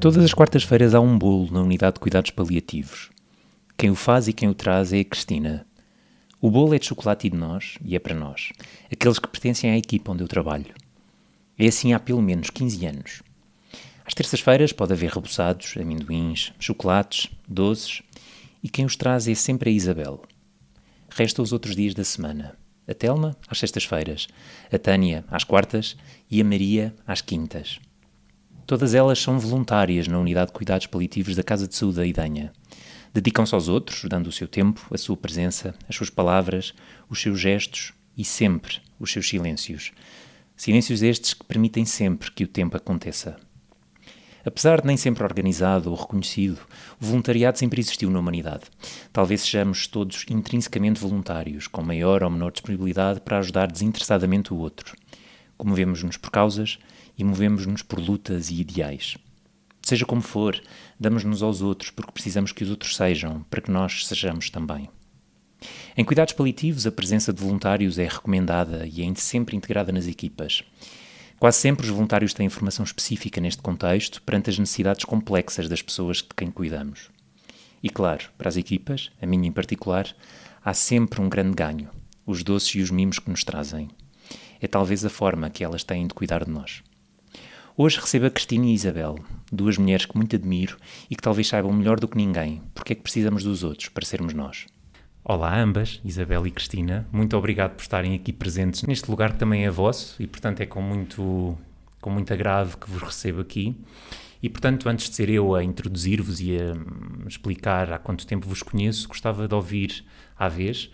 Todas as quartas-feiras há um bolo na unidade de cuidados paliativos. Quem o faz e quem o traz é a Cristina. O bolo é de chocolate e de nós, e é para nós, aqueles que pertencem à equipa onde eu trabalho. É assim há pelo menos 15 anos. Às terças-feiras pode haver reboçados, amendoins, chocolates, doces, e quem os traz é sempre a Isabel. Resta os outros dias da semana. A Telma, às sextas-feiras, a Tânia, às quartas, e a Maria, às quintas. Todas elas são voluntárias na unidade de cuidados paliativos da Casa de Saúde da Idenha. Dedicam-se aos outros, dando o seu tempo, a sua presença, as suas palavras, os seus gestos e sempre os seus silêncios. Silêncios estes que permitem sempre que o tempo aconteça. Apesar de nem sempre organizado ou reconhecido, o voluntariado sempre existiu na humanidade. Talvez sejamos todos intrinsecamente voluntários, com maior ou menor disponibilidade para ajudar desinteressadamente o outro. Comovemos-nos por causas e movemos-nos por lutas e ideais. Seja como for, damos-nos aos outros porque precisamos que os outros sejam, para que nós sejamos também. Em cuidados paliativos, a presença de voluntários é recomendada e é sempre integrada nas equipas. Quase sempre os voluntários têm formação específica neste contexto perante as necessidades complexas das pessoas de quem cuidamos. E claro, para as equipas, a minha em particular, há sempre um grande ganho, os doces e os mimos que nos trazem. É talvez a forma que elas têm de cuidar de nós. Hoje recebo a Cristina e a Isabel, duas mulheres que muito admiro e que talvez saibam melhor do que ninguém porque é que precisamos dos outros para sermos nós. Olá a ambas, Isabel e Cristina. Muito obrigado por estarem aqui presentes neste lugar que também é vosso e, portanto, é com muito agrado que vos recebo aqui. E, portanto, antes de ser eu a introduzir-vos e a explicar há quanto tempo vos conheço, gostava de ouvir à vez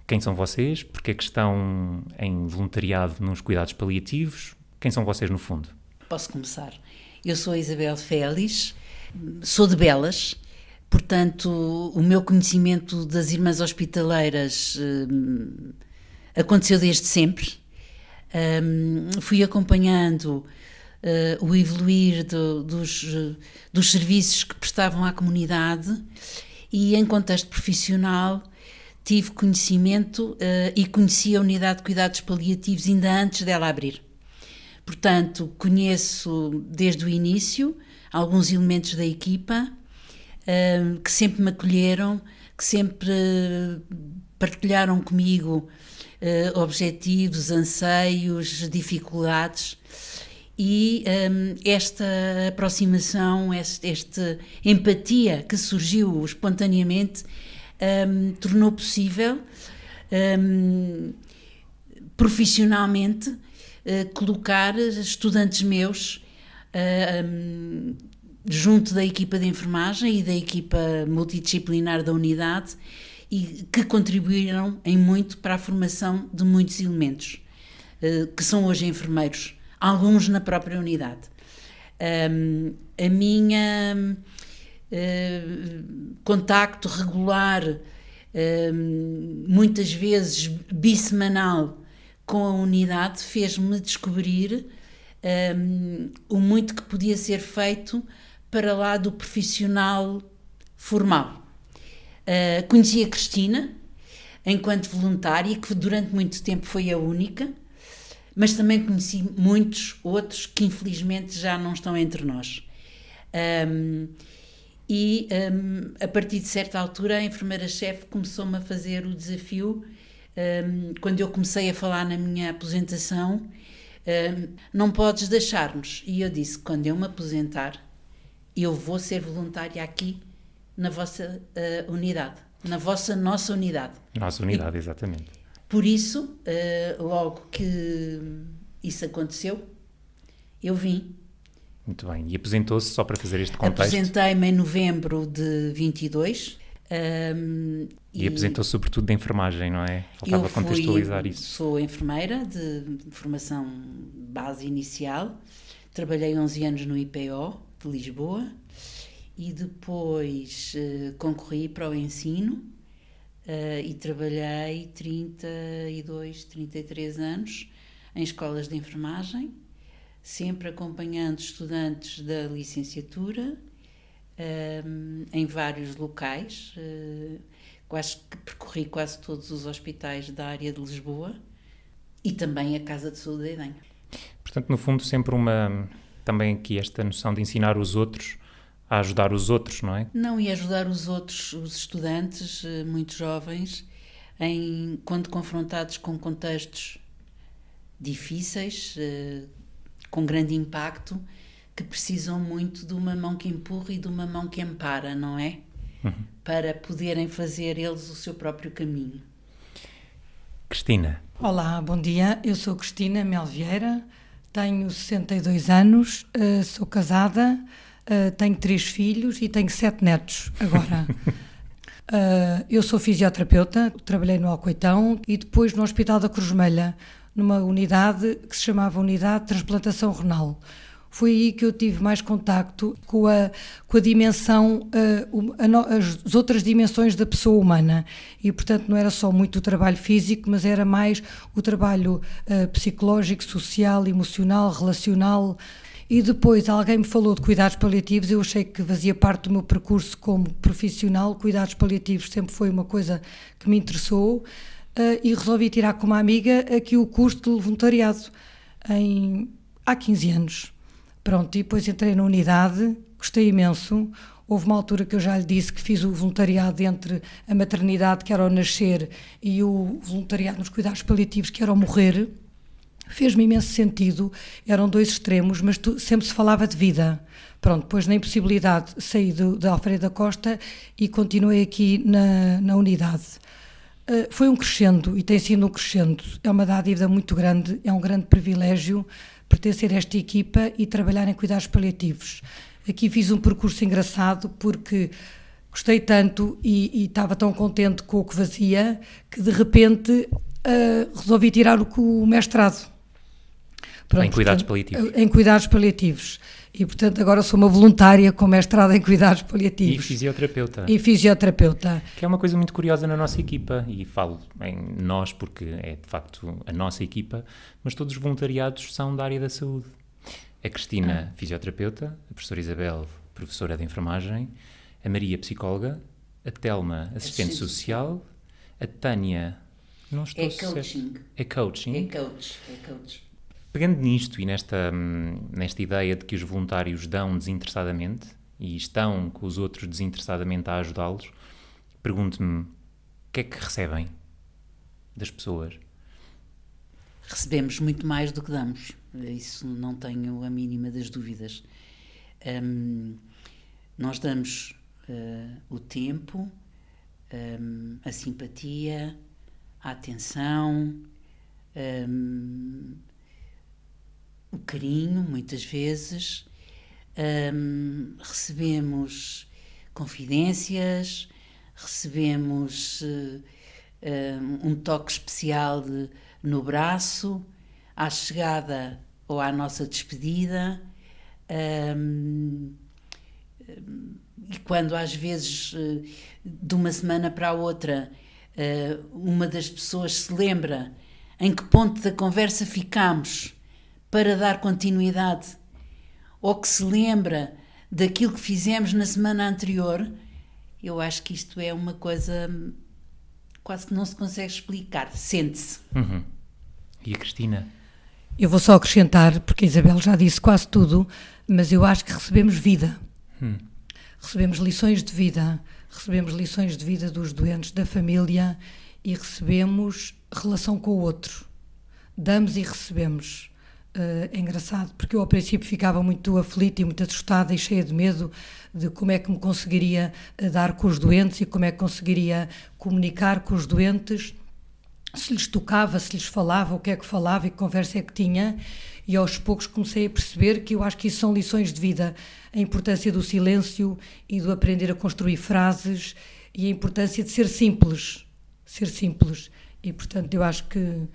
quem são vocês, porque é que estão em voluntariado nos cuidados paliativos, quem são vocês no fundo? Posso começar. Eu sou a Isabel Félix, sou de Belas. Portanto, o meu conhecimento das Irmãs Hospitaleiras aconteceu desde sempre. Fui acompanhando o evoluir dos serviços que prestavam à comunidade e, em contexto profissional, tive conhecimento e conheci a unidade de cuidados paliativos ainda antes dela abrir. Portanto, conheço desde o início alguns elementos da equipa que sempre me acolheram, que sempre partilharam comigo objetivos, anseios, dificuldades e esta aproximação, esta empatia que surgiu espontaneamente tornou possível profissionalmente colocar estudantes meus junto da equipa de enfermagem e da equipa multidisciplinar da unidade e que contribuíram em muito para a formação de muitos elementos que são hoje enfermeiros, alguns na própria unidade. A minha contacto regular, muitas vezes bissemanal, com a unidade fez-me descobrir o muito que podia ser feito para lá do profissional formal. Conheci a Cristina enquanto voluntária, que durante muito tempo foi a única, mas também conheci muitos outros que infelizmente já não estão entre nós. A partir de certa altura a enfermeira-chefe começou-me a fazer o desafio, quando eu comecei a falar na minha aposentação, não podes deixar-nos. E eu disse, quando eu me aposentar, eu vou ser voluntária aqui na vossa unidade, nossa unidade. Nossa unidade, exatamente. Por isso, logo que isso aconteceu, eu vim. Muito bem. E aposentou-se só para fazer este contexto? Aposentei-me em novembro de 22. E aposentou-se sobretudo de enfermagem, não é? Faltava contextualizar isso. Sou enfermeira de formação base inicial. Trabalhei 11 anos no IPO de Lisboa e depois concorri para o ensino e trabalhei 32, 33 anos em escolas de enfermagem, sempre acompanhando estudantes da licenciatura em vários locais. Percorri quase todos os hospitais da área de Lisboa e também a Casa de Saúde da Idenha. Portanto, no fundo, sempre também aqui esta noção de ensinar os outros a ajudar os outros, não é? Não, e ajudar os outros, os estudantes, muito jovens, quando confrontados com contextos difíceis, com grande impacto, que precisam muito de uma mão que empurra e de uma mão que ampara, não é? Para poderem fazer eles o seu próprio caminho. Cristina. Olá, bom dia. Eu sou Cristina Mel Vieira, tenho 62 anos, sou casada, tenho 3 filhos e tenho 7 netos agora. Eu sou fisioterapeuta, trabalhei no Alcoitão e depois no Hospital da Cruz Vermelha, numa unidade que se chamava Unidade de Transplantação Renal. Foi aí que eu tive mais contacto com a dimensão, as outras dimensões da pessoa humana. E, portanto, não era só muito o trabalho físico, mas era mais o trabalho psicológico, social, emocional, relacional. E depois alguém me falou de cuidados paliativos, eu achei que fazia parte do meu percurso como profissional. Cuidados paliativos sempre foi uma coisa que me interessou e resolvi tirar com uma amiga aqui o curso de voluntariado há 15 anos. Pronto, e depois entrei na unidade, gostei imenso. Houve uma altura que eu já lhe disse que fiz o voluntariado entre a maternidade, que era o nascer, e o voluntariado nos cuidados paliativos, que era o morrer. Fez-me imenso sentido, eram 2 extremos, mas sempre se falava de vida. Pronto, depois na impossibilidade saí de Alfredo da Costa e continuei aqui na unidade. Foi um crescendo e tem sido um crescendo. É uma dádiva muito grande, é um grande privilégio pertencer a esta equipa e trabalhar em cuidados paliativos. Aqui fiz um percurso engraçado porque gostei tanto e estava tão contente com o que fazia que de repente resolvi tirar o mestrado. Pronto, Em cuidados paliativos. Em cuidados paliativos. E, portanto, agora sou uma voluntária com mestrado em cuidados paliativos. E fisioterapeuta. E fisioterapeuta. Que é uma coisa muito curiosa na nossa equipa, e falo em nós porque é de facto a nossa equipa, mas todos os voluntariados são da área da saúde. A Cristina, fisioterapeuta, a professora Isabel, professora de enfermagem, a Maria, psicóloga, a Telma, assistente social, a Tânia, não estou coaching. É coaching. É coach. Pegando nisto e nesta ideia de que os voluntários dão desinteressadamente e estão com os outros desinteressadamente a ajudá-los, pergunto-me, o que é que recebem das pessoas? Recebemos muito mais do que damos, isso não tenho a mínima das dúvidas. Nós damos o tempo, a simpatia, a atenção, o carinho, muitas vezes. Recebemos confidências, recebemos um toque especial no braço, à chegada ou à nossa despedida, e quando às vezes de uma semana para a outra uma das pessoas se lembra em que ponto da conversa ficámos para dar continuidade, ou que se lembra daquilo que fizemos na semana anterior, eu acho que isto é uma coisa quase que não se consegue explicar, sente-se. E a Cristina? Eu vou só acrescentar, porque a Isabel já disse quase tudo, mas eu acho que recebemos vida. Recebemos lições de vida, dos doentes, da família, e recebemos relação com o outro. Damos e recebemos. É engraçado, porque eu ao princípio ficava muito aflita e muito assustada e cheia de medo de como é que me conseguiria dar com os doentes e como é que conseguiria comunicar com os doentes, se lhes tocava, se lhes falava, o que é que falava e que conversa é que tinha, e aos poucos comecei a perceber que eu acho que isso são lições de vida, a importância do silêncio e do aprender a construir frases e a importância de ser simples, e portanto eu acho que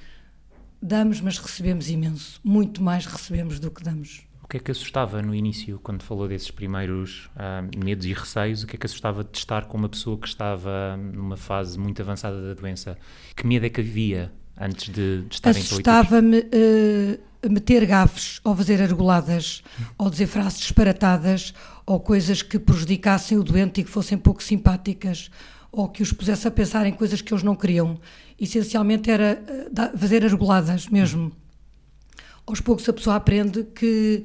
damos, mas recebemos imenso, muito mais recebemos do que damos. O que é que assustava no início, quando falou desses primeiros medos e receios? O que é que assustava de estar com uma pessoa que estava numa fase muito avançada da doença? Que medo é que havia antes de estarem paliativos? Assustava-me meter gafes, ou fazer argoladas, ou dizer frases disparatadas, ou coisas que prejudicassem o doente e que fossem pouco simpáticas, ou que os pusesse a pensar em coisas que eles não queriam. Essencialmente era fazer argoladas mesmo. Aos poucos a pessoa aprende que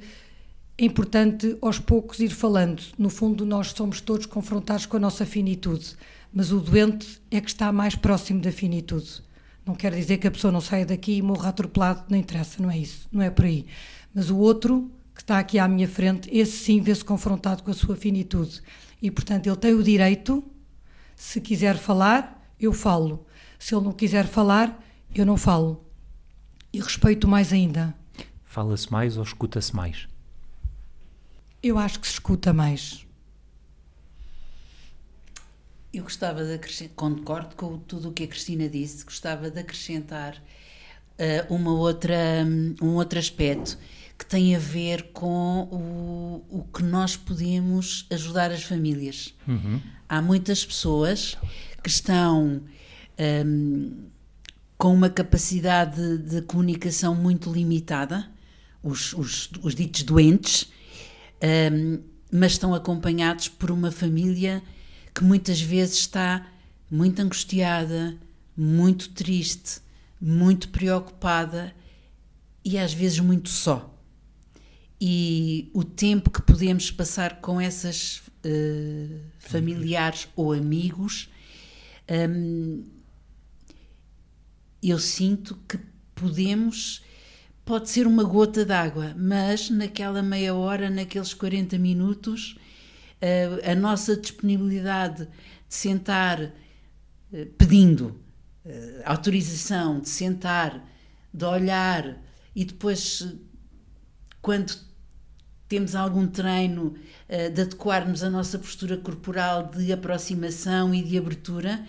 é importante aos poucos ir falando. No fundo, nós somos todos confrontados com a nossa finitude, mas o doente é que está mais próximo da finitude. Não quer dizer que a pessoa não saia daqui e morra atropelado, não interessa, não é isso, não é por aí. Mas o outro, que está aqui à minha frente, esse sim vê-se confrontado com a sua finitude. E, portanto, ele tem o direito, se quiser falar, eu falo. Se ele não quiser falar, eu não falo. E respeito mais ainda. Fala-se mais ou escuta-se mais? Eu acho que se escuta mais. Eu gostava de acrescentar, concordo com tudo o que a Cristina disse, gostava de acrescentar um outro aspecto que tem a ver com o que nós podemos ajudar as famílias. Há muitas pessoas que estão com uma capacidade de comunicação muito limitada, os ditos doentes, mas estão acompanhados por uma família que muitas vezes está muito angustiada, muito triste, muito preocupada e às vezes muito só. E o tempo que podemos passar com essas familiares ou amigos, eu sinto que pode ser uma gota d'água, mas naquela meia hora, naqueles 40 minutos, a nossa disponibilidade de sentar pedindo autorização, de sentar, de olhar e depois, quando temos algum treino, de adequarmos a nossa postura corporal de aproximação e de abertura,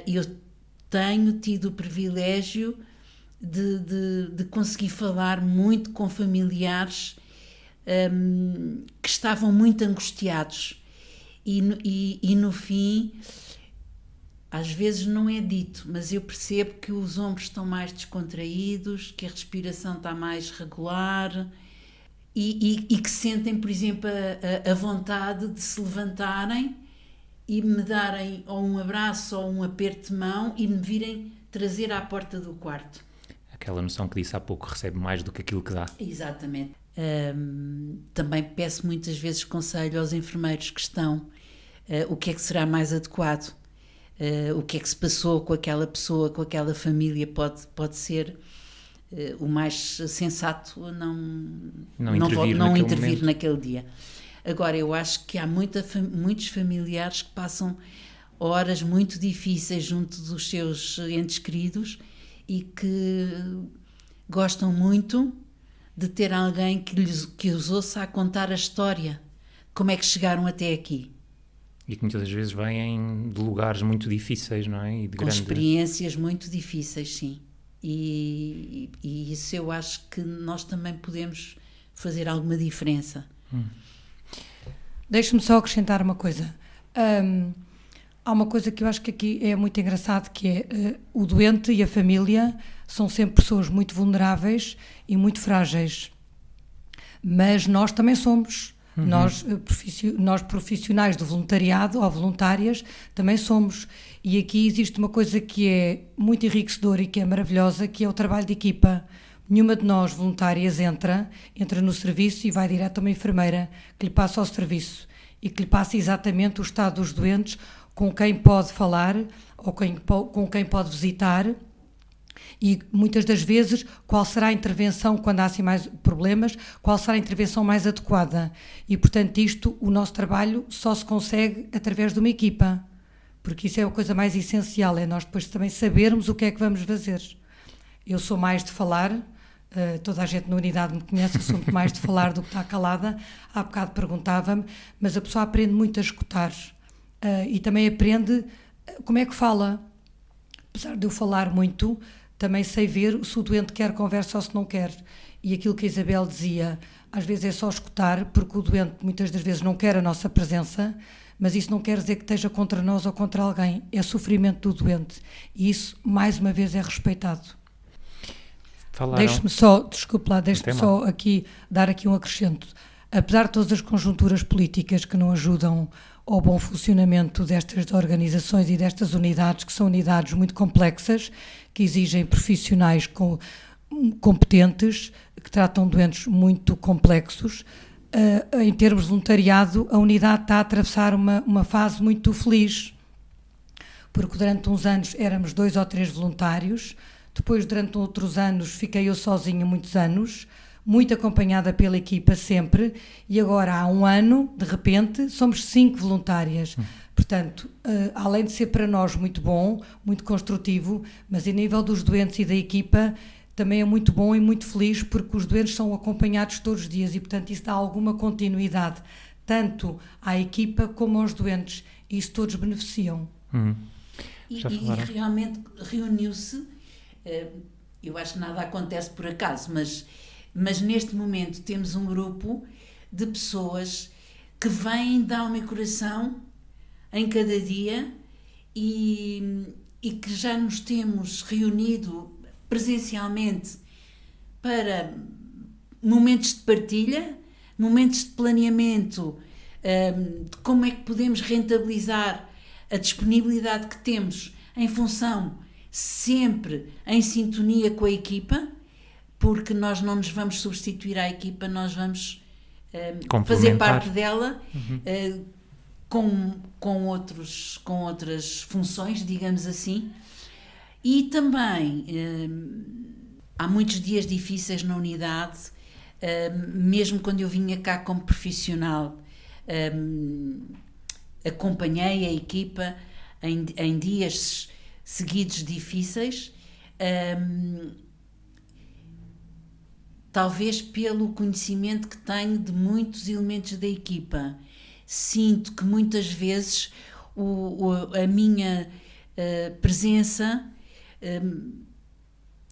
eu tenho tido o privilégio de conseguir falar muito com familiares que estavam muito angustiados e no fim, às vezes não é dito, mas eu percebo que os ombros estão mais descontraídos, que a respiração está mais regular e que sentem, por exemplo, a vontade de se levantarem e me darem ou um abraço ou um aperto de mão e me virem trazer à porta do quarto. Aquela noção que disse há pouco, recebe mais do que aquilo que dá. Exatamente. Também peço muitas vezes conselho aos enfermeiros que estão, o que é que será mais adequado, o que é que se passou com aquela pessoa, com aquela família, pode ser o mais sensato não intervir naquele dia. Agora, eu acho que há muitos familiares que passam horas muito difíceis junto dos seus entes queridos e que gostam muito de ter alguém que os ouça a contar a história, como é que chegaram até aqui. E que muitas das vezes vêm de lugares muito difíceis, não é? E de com experiências muito difíceis, sim. E isso eu acho que nós também podemos fazer alguma diferença. Deixe-me só acrescentar uma coisa. Há uma coisa que eu acho que aqui é muito engraçado, que é o doente e a família são sempre pessoas muito vulneráveis e muito frágeis. Mas nós também somos. Nós profissionais do voluntariado ou voluntárias também somos. E aqui existe uma coisa que é muito enriquecedora e que é maravilhosa, que é o trabalho de equipa. Nenhuma de nós voluntárias entra no serviço e vai direto a uma enfermeira que lhe passa ao serviço e que lhe passa exatamente o estado dos doentes, com quem pode falar ou com quem pode visitar. E muitas das vezes, qual será a intervenção, quando há assim mais problemas, qual será a intervenção mais adequada. E, portanto, o nosso trabalho só se consegue através de uma equipa, porque isso é a coisa mais essencial, é nós depois também sabermos o que é que vamos fazer. Eu sou mais de falar, toda a gente na unidade me conhece, eu sou muito mais de falar do que estar calada. Há bocado perguntava-me, mas a pessoa aprende muito a escutar e também aprende como é que fala. Apesar de eu falar muito, também sei ver se o doente quer conversa ou se não quer. E aquilo que a Isabel dizia, às vezes é só escutar, porque o doente muitas das vezes não quer a nossa presença, mas isso não quer dizer que esteja contra nós ou contra alguém. É sofrimento do doente. E isso, mais uma vez, é respeitado. Deixe-me só aqui dar aqui um acrescento. Apesar de todas as conjunturas políticas que não ajudam ao bom funcionamento destas organizações e destas unidades, que são unidades muito complexas, que exigem profissionais com competentes, que tratam doentes muito complexos. Em termos de voluntariado, a unidade está a atravessar uma fase muito feliz, porque durante uns anos éramos 2 ou 3 voluntários, depois durante outros anos fiquei eu sozinha muitos anos, muito acompanhada pela equipa sempre, e agora há um ano, de repente, somos 5 voluntárias. Portanto, além de ser para nós muito bom, muito construtivo, mas a nível dos doentes e da equipa, também é muito bom e muito feliz, porque os doentes são acompanhados todos os dias e, portanto, isso dá alguma continuidade, tanto à equipa como aos doentes, e isso todos beneficiam. E realmente reuniu-se, eu acho que nada acontece por acaso, mas neste momento temos um grupo de pessoas que vêm de alma e coração em cada dia e que já nos temos reunido presencialmente para momentos de partilha, momentos de planeamento, de como é que podemos rentabilizar a disponibilidade que temos em função, sempre em sintonia com a equipa, porque nós não nos vamos substituir à equipa, nós vamos fazer parte dela com outras funções, digamos assim. E também há muitos dias difíceis na unidade, mesmo quando eu vinha cá como profissional, acompanhei a equipa em dias seguidos difíceis, talvez pelo conhecimento que tenho de muitos elementos da equipa. Sinto que muitas vezes a minha presença,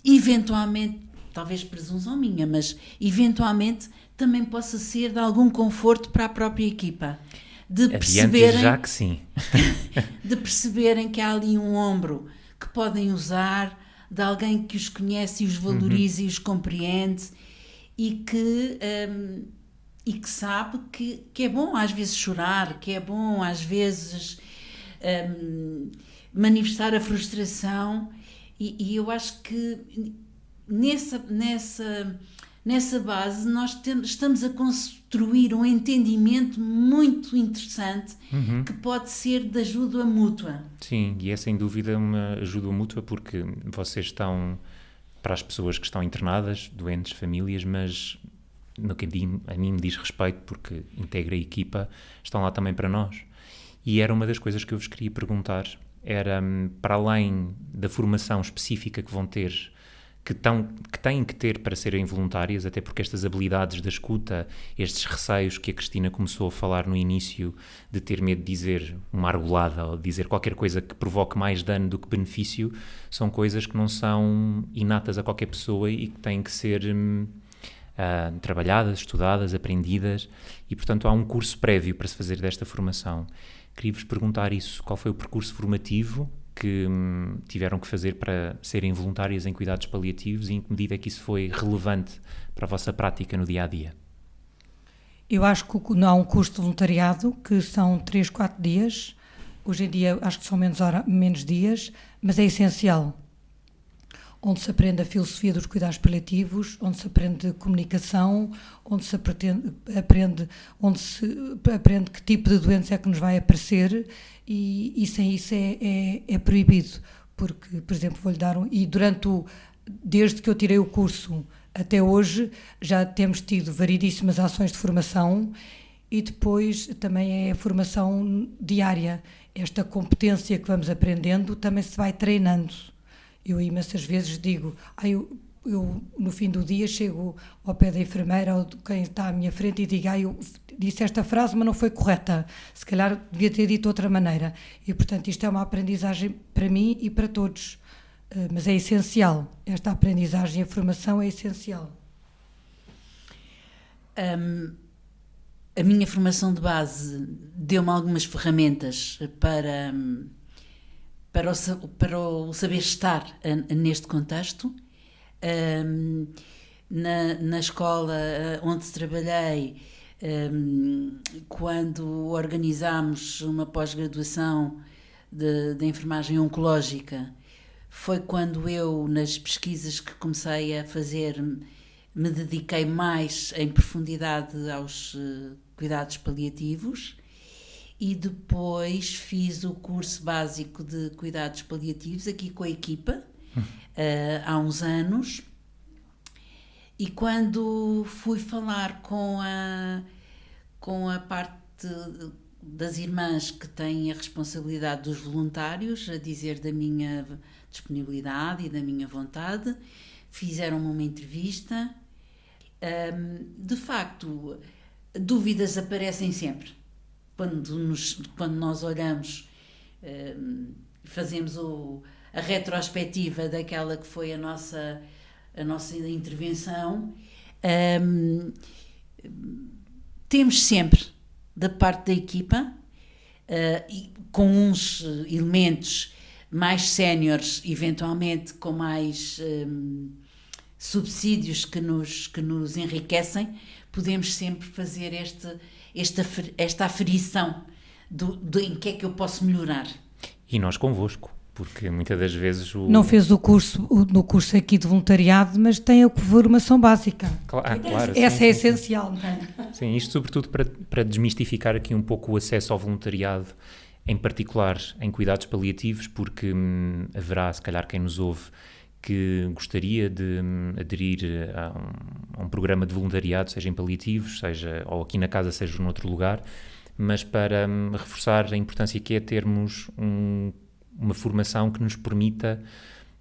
eventualmente, talvez presunção minha, mas eventualmente também possa ser de algum conforto para a própria equipa. De perceberem, já que sim. de perceberem que há ali um ombro que podem usar, de alguém que os conhece e os valoriza e os compreende, e que sabe que é bom às vezes chorar, que é bom às vezes manifestar a frustração, e eu acho que nessa base nós estamos a construir um entendimento muito interessante que pode ser de ajuda mútua. Sim, e é sem dúvida uma ajuda mútua, porque vocês estão para as pessoas que estão internadas, doentes, famílias, mas no que a mim me diz respeito, porque integra a equipa, estão lá também para nós. E era uma das coisas que eu vos queria perguntar, era para além da formação específica que vão ter, que têm que ter para serem voluntárias, até porque estas habilidades da escuta, estes receios que a Cristina começou a falar no início, de ter medo de dizer uma argolada ou de dizer qualquer coisa que provoque mais dano do que benefício, são coisas que não são inatas a qualquer pessoa e que têm que ser trabalhadas, estudadas, aprendidas, e portanto há um curso prévio para se fazer desta formação. Queria-vos perguntar isso, qual foi o percurso formativo que tiveram que fazer para serem voluntárias em cuidados paliativos e em que medida é que isso foi relevante para a vossa prática no dia-a-dia? Eu acho que há um curso de voluntariado que são 3, 4 dias, hoje em dia acho que são menos dias, mas é essencial, onde se aprende a filosofia dos cuidados paliativos, onde se aprende comunicação, onde se aprende que tipo de doença é que nos vai aparecer, e sem isso é proibido, porque, por exemplo, vou-lhe dar e desde que eu tirei o curso até hoje, já temos tido variedíssimas ações de formação, e depois também é a formação diária. Esta competência que vamos aprendendo também se vai treinando. Eu imensas vezes digo, eu no fim do dia chego ao pé da enfermeira ou de quem está à minha frente e digo, eu disse esta frase, mas não foi correta, se calhar devia ter dito de outra maneira. E, portanto, isto é uma aprendizagem para mim e para todos, mas é essencial, esta aprendizagem e a formação é essencial. A minha formação de base deu-me algumas ferramentas para o saber estar neste contexto. Na escola onde trabalhei, quando organizámos uma pós-graduação de enfermagem oncológica, foi quando eu, nas pesquisas que comecei a fazer, me dediquei mais em profundidade aos cuidados paliativos, e depois fiz o curso básico de cuidados paliativos aqui com a equipa, há uns anos. E quando fui falar com a parte das irmãs que têm a responsabilidade dos voluntários, a dizer da minha disponibilidade e da minha vontade, fizeram-me uma entrevista. De facto, dúvidas aparecem sempre. Quando nós olhamos, fazemos a retrospectiva daquela que foi a nossa intervenção, temos sempre, da parte da equipa, com uns elementos mais séniores, eventualmente com mais subsídios que nos enriquecem, podemos sempre fazer esta aferição em que é que eu posso melhorar. E nós convosco, porque muitas das vezes Não fez no curso aqui de voluntariado, mas tem a formação básica. Claro. Essa sim, é sim, essencial, não é? Sim, isto sobretudo para desmistificar aqui um pouco o acesso ao voluntariado, em particular em cuidados paliativos, porque haverá, se calhar, quem nos ouve que gostaria de aderir a um programa de voluntariado, seja em paliativos, seja ou aqui na casa, seja noutro lugar, mas para reforçar a importância que é termos uma formação que nos permita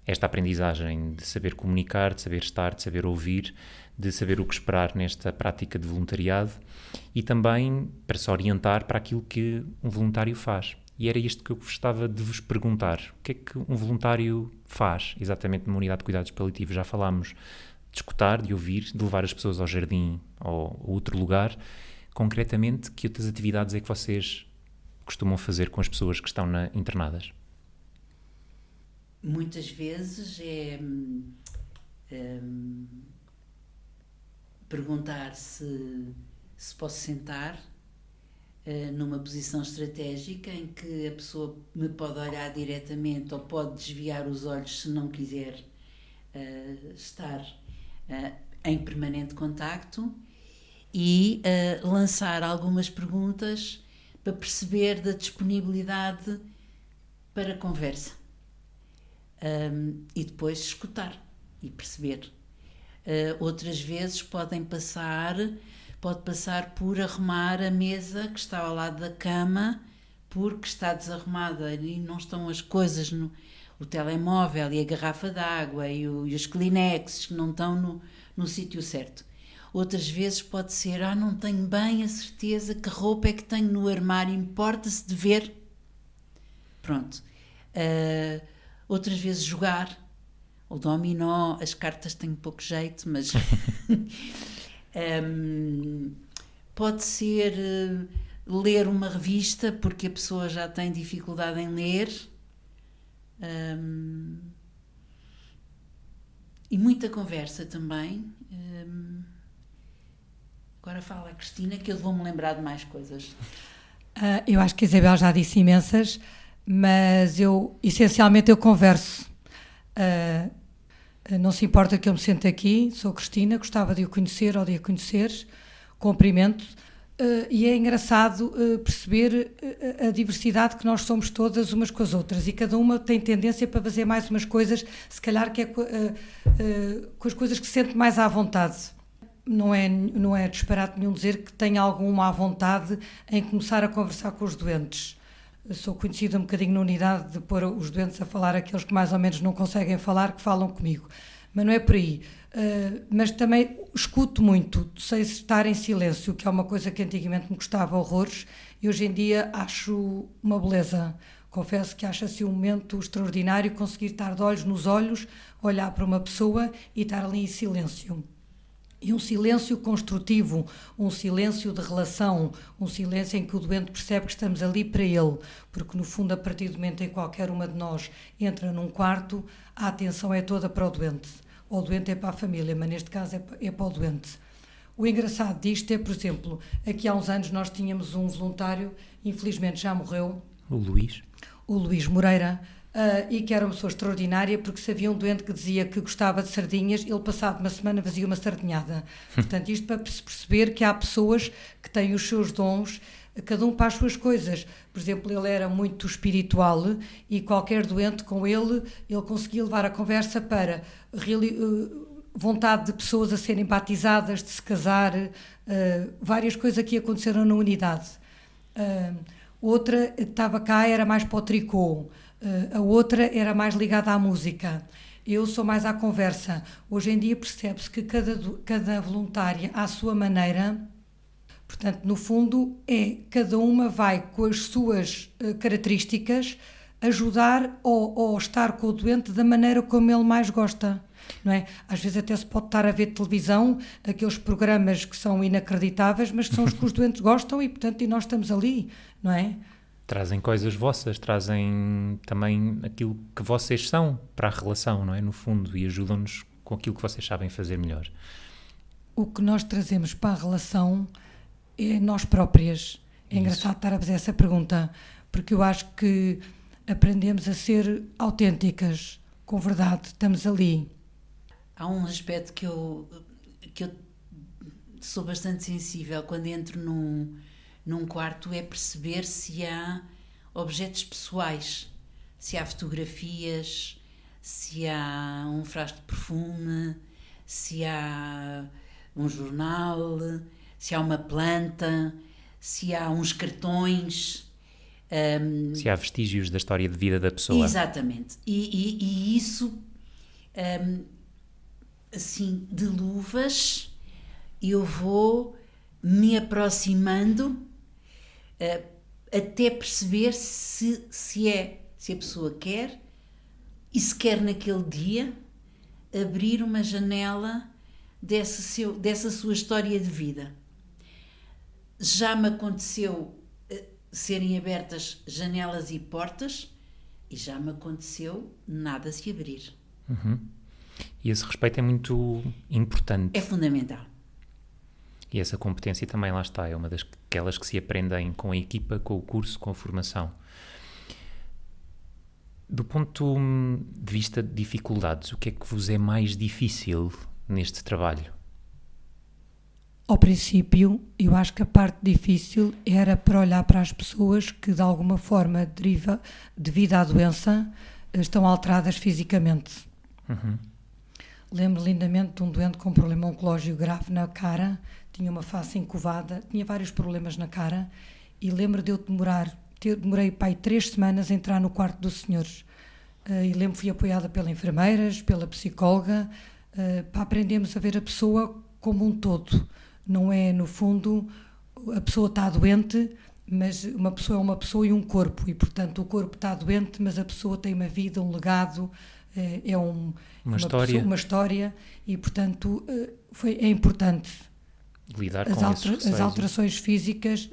esta aprendizagem de saber comunicar, de saber estar, de saber ouvir, de saber o que esperar nesta prática de voluntariado e também para se orientar para aquilo que um voluntário faz. E era isto que eu gostava de vos perguntar. O que é que um voluntário faz exatamente numa unidade de cuidados paliativos? Já falámos de escutar, de ouvir, de levar as pessoas ao jardim ou a outro lugar. Concretamente, que outras atividades é que vocês costumam fazer com as pessoas que estão internadas? Muitas vezes é perguntar se posso sentar numa posição estratégica em que a pessoa me pode olhar diretamente ou pode desviar os olhos se não quiser estar em permanente contacto, e lançar algumas perguntas para perceber da disponibilidade para conversa, e depois escutar e perceber. Outras vezes pode passar por arrumar a mesa que está ao lado da cama porque está desarrumada e não estão as coisas, o telemóvel e a garrafa de água e os Kleenex que não estão no sítio certo. Outras vezes pode ser, não tenho bem a certeza que roupa é que tenho no armário, importa-se de ver. Pronto. Outras vezes jogar, o dominó, as cartas têm pouco jeito, mas... pode ser ler uma revista porque a pessoa já tem dificuldade em ler, e muita conversa também. Agora fala a Cristina que eu vou-me lembrar de mais coisas. Eu acho que a Isabel já disse imensas, mas essencialmente eu converso. Não se importa que eu me sente aqui, sou Cristina, gostava de o conhecer ou de a conheceres, cumprimento, e é engraçado perceber a diversidade que nós somos todas umas com as outras, e cada uma tem tendência para fazer mais umas coisas, se calhar que é com as coisas que se sente mais à vontade. Não é disparate nenhum dizer que tenha alguma à vontade em começar a conversar com os doentes. Sou conhecida um bocadinho na unidade de pôr os doentes a falar, aqueles que mais ou menos não conseguem falar, que falam comigo. Mas não é por aí. Mas também escuto muito, sei estar em silêncio, que é uma coisa que antigamente me custava horrores, e hoje em dia acho uma beleza. Confesso que acho assim um momento extraordinário conseguir estar de olhos nos olhos, olhar para uma pessoa e estar ali em silêncio. E um silêncio construtivo, um silêncio de relação, um silêncio em que o doente percebe que estamos ali para ele, porque no fundo, a partir do momento em que qualquer uma de nós entra num quarto, a atenção é toda para o doente. Ou o doente é para a família, mas neste caso é para o doente. O engraçado disto é, por exemplo, aqui há uns anos nós tínhamos um voluntário, infelizmente já morreu. O Luís Moreira, e que era uma pessoa extraordinária, porque se havia um doente que dizia que gostava de sardinhas, ele passado uma semana fazia uma sardinhada. Portanto, isto para se perceber que há pessoas que têm os seus dons, cada um para as suas coisas. Por exemplo, ele era muito espiritual e qualquer doente com ele conseguia levar a conversa para vontade de pessoas a serem batizadas, de se casar, várias coisas que aconteceram na unidade. Outra que estava cá era mais para o tricô, a outra era mais ligada à música. Eu sou mais à conversa. Hoje em dia percebe-se que cada voluntária, à sua maneira, portanto, no fundo, cada uma vai com as suas características ajudar ou estar com o doente da maneira como ele mais gosta. Não é? Às vezes até se pode estar a ver televisão, aqueles programas que são inacreditáveis, mas que são os que os doentes gostam e nós estamos ali, não é? Trazem coisas vossas, trazem também aquilo que vocês são para a relação, não é? No fundo, e ajudam-nos com aquilo que vocês sabem fazer melhor. O que nós trazemos para a relação é nós próprias. É engraçado estar a fazer essa pergunta, porque eu acho que aprendemos a ser autênticas, com verdade, estamos ali. Há um aspecto que eu sou bastante sensível quando entro num quarto, é perceber se há objetos pessoais, se há fotografias, se há um frasco de perfume, se há um jornal, se há uma planta, se há uns cartões. Se há vestígios da história de vida da pessoa. Exatamente. E isso, assim, de luvas, eu vou me aproximando até perceber se a pessoa quer, e se quer naquele dia abrir uma janela dessa sua história de vida. Já me aconteceu serem abertas janelas e portas, e já me aconteceu nada se abrir. Uhum. E esse respeito é muito importante. É fundamental. E essa competência também lá está, é uma daquelas que se aprendem com a equipa, com o curso, com a formação. Do ponto de vista de dificuldades, o que é que vos é mais difícil neste trabalho? Ao princípio, eu acho que a parte difícil era para olhar para as pessoas que de alguma forma, devido à doença, estão alteradas fisicamente. Uhum. Lembro lindamente de um doente com um problema oncológico grave na cara, tinha uma face encovada, tinha vários problemas na cara, e lembro de eu demorei para aí 3 semanas a entrar no quarto do senhor. E lembro que fui apoiada pelas enfermeiras, pela psicóloga, para aprendermos a ver a pessoa como um todo. Não é, no fundo, a pessoa está doente, mas uma pessoa é uma pessoa e um corpo, e portanto o corpo está doente, mas a pessoa tem uma vida, um legado, uma história, e portanto é importante. Lidar com as alterações físicas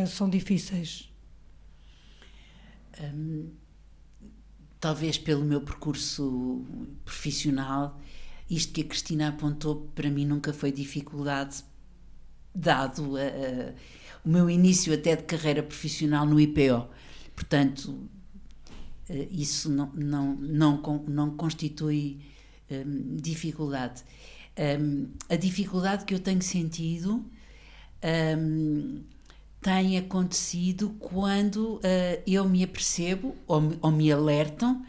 são difíceis. Talvez pelo meu percurso profissional, isto que a Cristina apontou para mim nunca foi dificuldade, dado o meu início até de carreira profissional no IPO. Portanto, isso não constitui dificuldade. A dificuldade que eu tenho sentido tem acontecido quando eu me apercebo ou me alertam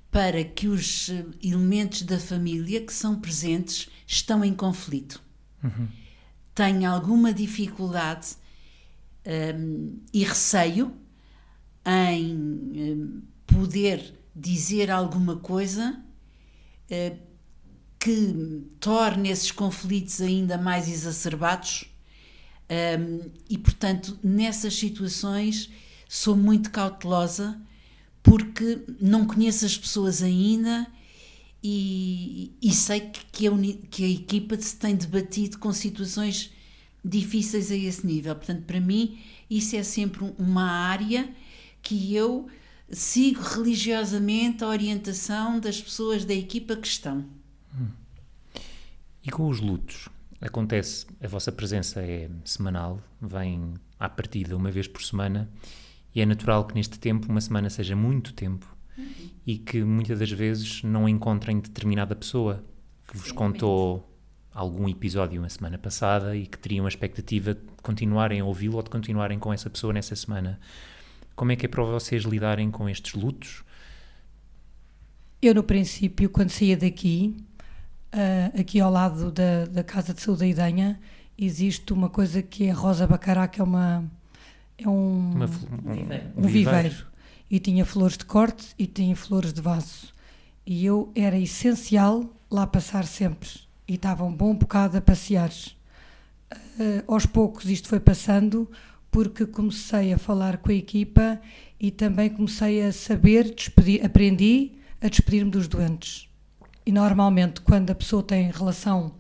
para que os elementos da família que são presentes estão em conflito. Uhum. Tenho alguma dificuldade e receio em poder dizer alguma coisa que torne esses conflitos ainda mais exacerbados, e portanto nessas situações sou muito cautelosa, porque não conheço as pessoas ainda e sei que a equipa se tem debatido com situações difíceis a esse nível. Portanto, para mim, isso é sempre uma área que eu sigo religiosamente a orientação das pessoas da equipa que estão. E com os lutos? Acontece, a vossa presença é semanal, vem à partida uma vez por semana, e é natural que neste tempo, uma semana seja muito tempo, e que muitas das vezes não encontram em determinada pessoa que vos contou algum episódio na semana passada e que teriam a expectativa de continuarem a ouvi-lo ou de continuarem com essa pessoa nessa semana. Como é que é para vocês lidarem com estes lutos? Eu, no princípio, quando saía daqui, aqui ao lado da Casa de Saúde da Idenha, existe uma coisa que é a Rosa Bacará, que é um viveiro. E tinha flores de corte e tinha flores de vaso. E era essencial lá passar sempre. E estava um bom bocado a passear. Aos poucos isto foi passando, porque comecei a falar com a equipa e também comecei a saber aprendi a despedir-me dos doentes. E normalmente, quando a pessoa tem relação,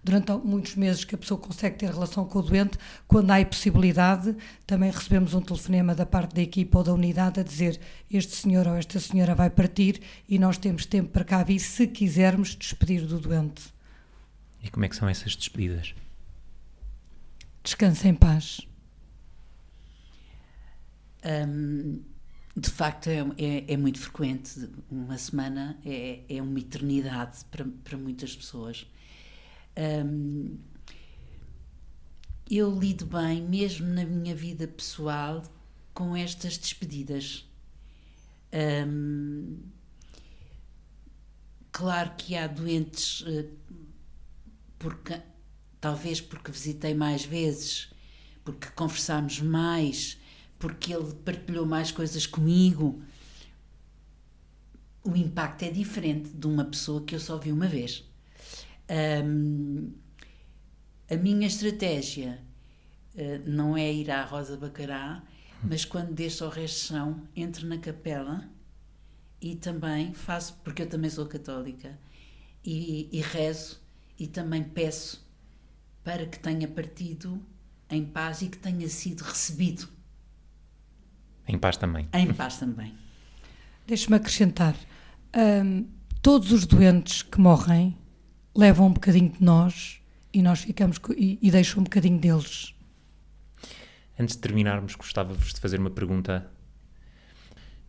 durante muitos meses que a pessoa consegue ter relação com o doente, quando há a possibilidade, também recebemos um telefonema da parte da equipa ou da unidade a dizer: este senhor ou esta senhora vai partir e nós temos tempo para cá vir se quisermos despedir do doente. E como é que são essas despedidas? Descanse em paz. De facto é muito frequente. Uma semana é uma eternidade para muitas pessoas. Eu lido bem, mesmo na minha vida pessoal, com estas despedidas. Claro que há doentes, talvez porque visitei mais vezes, porque conversámos mais, porque ele partilhou mais coisas comigo. O impacto é diferente de uma pessoa que eu só vi uma vez. A minha estratégia não é ir à Rosa Bacará, mas quando desço ao resto de chão, entro na capela e também faço, porque eu também sou católica, e rezo e também peço para que tenha partido em paz e que tenha sido recebido. Em paz também. Em paz também. Deixa-me acrescentar. Todos os doentes que morrem levam um bocadinho de nós e nós ficamos e deixam um bocadinho deles. Antes de terminarmos, gostava-vos de fazer uma pergunta.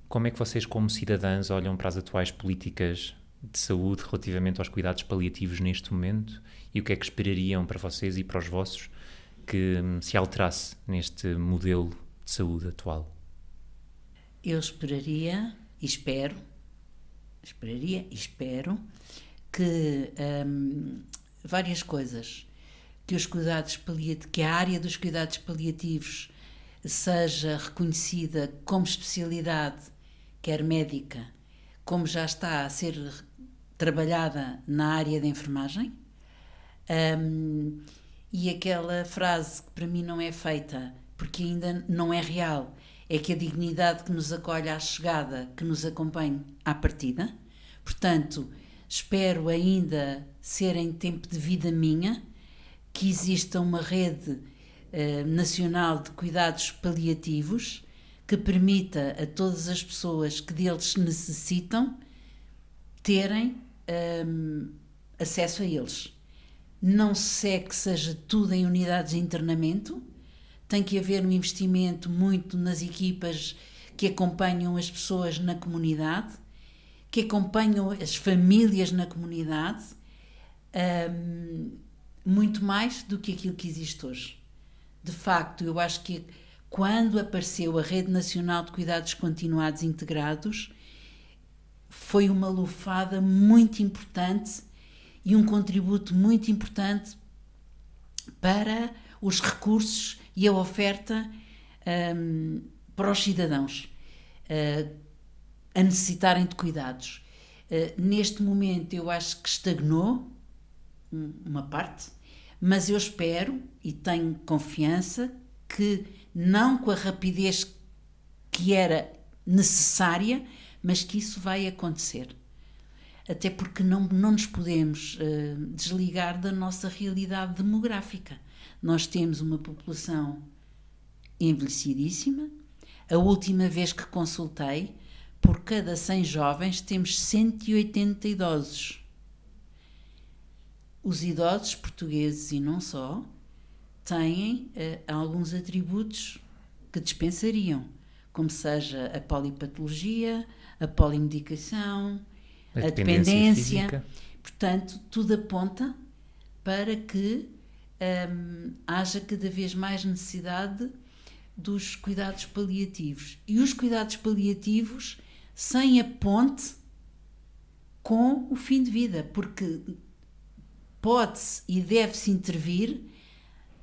Como é que vocês, como cidadãs, olham para as atuais políticas de saúde relativamente aos cuidados paliativos neste momento? E o que é que esperariam para vocês e para os vossos que se alterasse neste modelo de saúde atual? Eu esperaria e espero que várias coisas, que a área dos cuidados paliativos seja reconhecida como especialidade, quer médica, como já está a ser trabalhada na área da enfermagem, e aquela frase que para mim não é feita, porque ainda não é real, é que a dignidade que nos acolhe à chegada, que nos acompanhe à partida. Portanto, espero ainda ser em tempo de vida minha, que exista uma rede nacional de cuidados paliativos que permita a todas as pessoas que deles necessitam terem acesso a eles. Não se é que seja tudo em unidades de internamento, tem que haver um investimento muito nas equipas que acompanham as pessoas na comunidade, que acompanham as famílias na comunidade, muito mais do que aquilo que existe hoje. De facto, eu acho que quando apareceu a Rede Nacional de Cuidados Continuados Integrados, foi uma lufada muito importante e um contributo muito importante para os recursos e a oferta para os cidadãos a necessitarem de cuidados. Neste momento eu acho que estagnou uma parte, mas eu espero e tenho confiança que não com a rapidez que era necessária, mas que isso vai acontecer. Até porque não nos podemos desligar da nossa realidade demográfica. Nós temos uma população envelhecidíssima. A última vez que consultei, por cada 100 jovens temos 180 idosos. Os idosos portugueses, e não só, têm alguns atributos que dispensariam, como seja a polipatologia, a polimedicação, A a dependência dependência. física. Portanto, tudo aponta para que haja cada vez mais necessidade dos cuidados paliativos. E os cuidados paliativos sem a ponte com o fim de vida, porque pode-se e deve-se intervir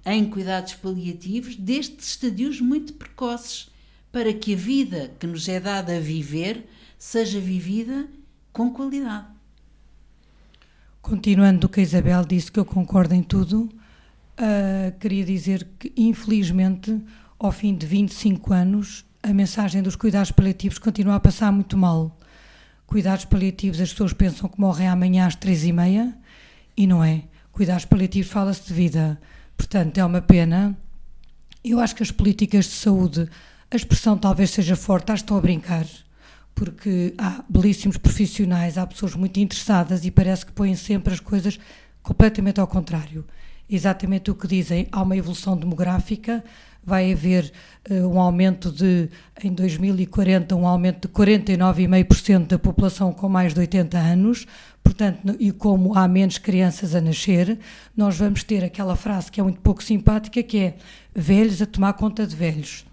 em cuidados paliativos destes estadios muito precoces, para que a vida que nos é dada a viver seja vivida com qualidade. Continuando do que a Isabel disse, que eu concordo em tudo, queria dizer que, infelizmente, ao fim de 25 anos, a mensagem dos cuidados paliativos continua a passar muito mal. Cuidados paliativos, as pessoas pensam que morrem amanhã às 3h30 e não é. Cuidados paliativos fala-se de vida. Portanto, é uma pena. Eu acho que as políticas de saúde, a expressão talvez seja forte, estão a brincar, porque há belíssimos profissionais, há pessoas muito interessadas e parece que põem sempre as coisas completamente ao contrário. Exatamente o que dizem, há uma evolução demográfica, vai haver um aumento em 2040, um aumento de 49,5% da população com mais de 80 anos, portanto, e como há menos crianças a nascer, nós vamos ter aquela frase que é muito pouco simpática, que é velhos a tomar conta de velhos.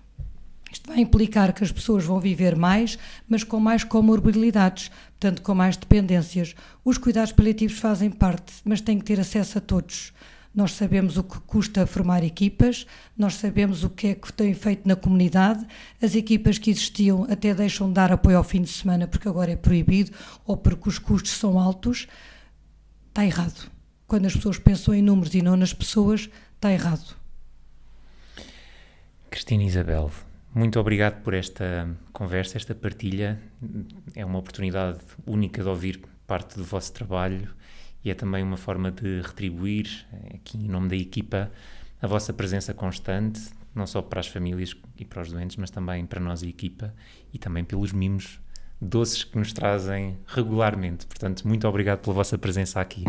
Isto vai implicar que as pessoas vão viver mais, mas com mais comorbilidades, portanto com mais dependências. Os cuidados paliativos fazem parte, mas têm que ter acesso a todos. Nós sabemos o que custa formar equipas, nós sabemos o que é que tem feito na comunidade, as equipas que existiam até deixam de dar apoio ao fim de semana porque agora é proibido ou porque os custos são altos. Está errado. Quando as pessoas pensam em números e não nas pessoas, está errado. Cristina e Isabel, muito obrigado por esta conversa, esta partilha. É uma oportunidade única de ouvir parte do vosso trabalho e é também uma forma de retribuir, aqui em nome da equipa, a vossa presença constante, não só para as famílias e para os doentes, mas também para nós, a equipa, e também pelos mimos doces que nos trazem regularmente. Portanto, muito obrigado pela vossa presença aqui.